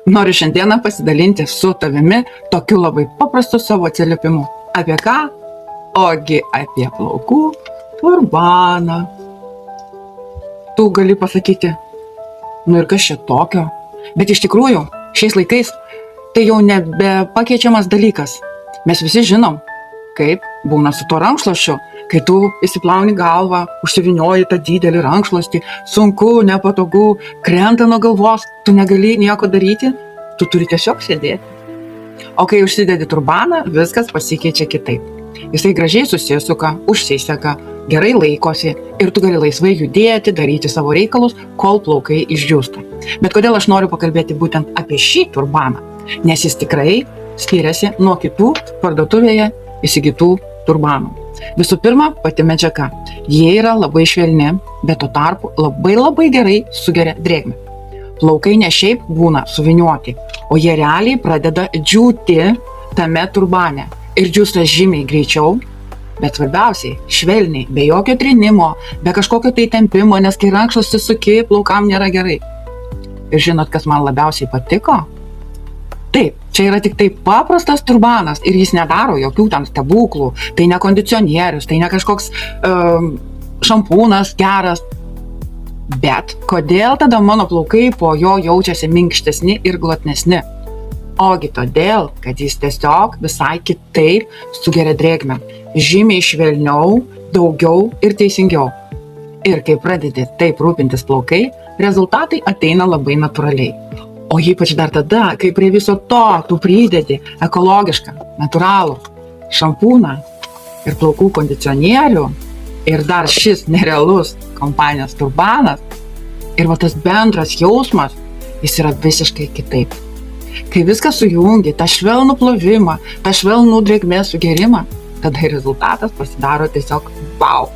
Noriu šiandieną pasidalinti su tavimi tokiu labai paprastu savo atsiliepimu. Apie ką? Ogi apie plaukų turbaną. Tu gali pasakyti, nu ir kas čia tokio? Bet iš tikrųjų, šiais laikais tai jau nebepakeičiamas dalykas. Mes visi žinom, kaip būna su tuo rankšluosčiu, kai tu įsiplauni galvą, užsivinioji tą didelį rankšluostį, sunku, nepatogu, krenta nuo galvos, tu negali nieko daryti, tu turi tiesiog sėdėti. O kai užsidedi turbaną, viskas pasikeičia kitaip. Jisai gražiai susisuka, užsiseka, gerai laikosi ir tu gali laisvai judėti, daryti savo reikalus, kol plaukai išdžiūsta. Bet kodėl aš noriu pakalbėti būtent apie šį turbaną? Nes jis tikrai skiriasi nuo kitų parduotuvėje įsigytų turbanų. Visų pirma, pati medžiaga. Jie yra labai švelni, bet tuo tarpu labai gerai sugeria drėgmę. Plaukai ne šiaip būna suvinioti, o jie realiai pradeda džiūti tame turbane. Ir džiūsta žymiai greičiau, bet svarbiausiai švelniai, be jokio trinimo, be kažkokio tai tempimo, nes kai rankšluostį suki, plaukam nėra gerai. Ir žinot, kas man labiausiai patiko? Taip, čia yra tik tai paprastas turbanas ir jis nedaro jokių ten stebuklų, tai ne kondicionierius, tai ne kažkoks šampūnas geras. Bet kodėl tada mano plaukai po jo jaučiasi minkštesni ir glotnesni? Ogi todėl, kad jis tiesiog visai kitaip sugeria drėgmę, žymiai švelniau, daugiau ir teisingiau. Ir kai pradedi taip rūpintis plaukai, rezultatai ateina labai natūraliai. O ypač dar tada, kai prie viso to tu pridedi ekologišką, natūralų šampūną ir plaukų kondicionierių ir dar šis nerealus kompanijos turbanas ir va tas bendras jausmas, jis yra visiškai kitaip. Kai viską sujungi, tą švelnų plovimą, tą švelnų drėgmės sugerimą, tada rezultatas pasidaro tiesiog wow.